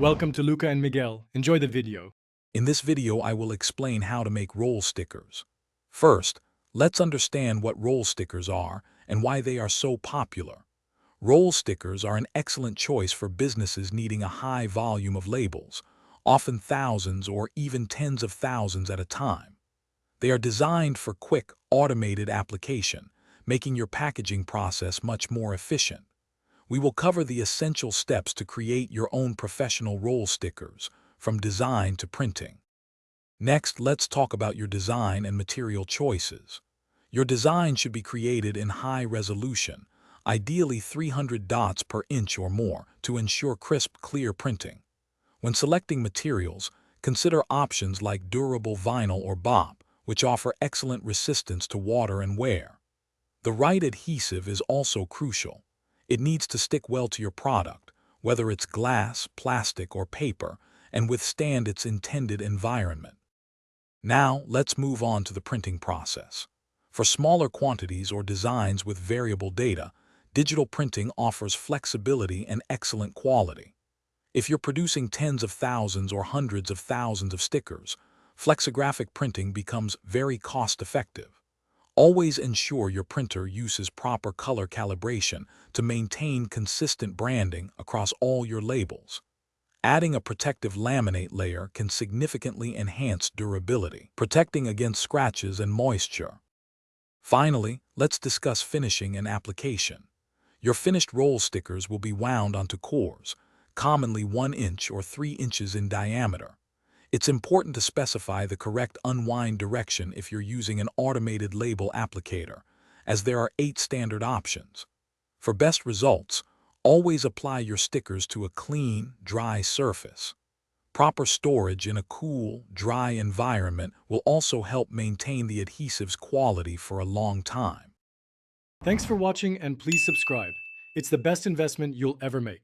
Welcome to Luca and Miguel. Enjoy the video. In this video, I will explain how to make roll stickers. First, let's understand what roll stickers are and why they are so popular. Roll stickers are an excellent choice for businesses needing a high volume of labels, often thousands or even tens of thousands at a time. They are designed for quick, automated application, making your packaging process much more efficient. We will cover the essential steps to create your own professional roll stickers, from design to printing. Next, let's talk about your design and material choices. Your design should be created in high resolution, ideally 300 dots per inch or more, to ensure crisp, clear printing. When selecting materials, consider options like durable vinyl or BOP, which offer excellent resistance to water and wear. The right adhesive is also crucial. It needs to stick well to your product, whether it's glass, plastic, or paper, and withstand its intended environment. Now, let's move on to the printing process. For smaller quantities or designs with variable data, digital printing offers flexibility and excellent quality. If you're producing tens of thousands or hundreds of thousands of stickers, flexographic printing becomes very cost-effective. Always ensure your printer uses proper color calibration to maintain consistent branding across all your labels. Adding a protective laminate layer can significantly enhance durability, protecting against scratches and moisture. Finally, let's discuss finishing and application. Your finished roll stickers will be wound onto cores, commonly 1 inch or 3 inches in diameter. It's important to specify the correct unwind direction if you're using an automated label applicator, as there are 8 standard options. For best results, always apply your stickers to a clean, dry surface. Proper storage in a cool, dry environment will also help maintain the adhesive's quality for a long time. Thanks for watching and please subscribe. It's the best investment you'll ever make.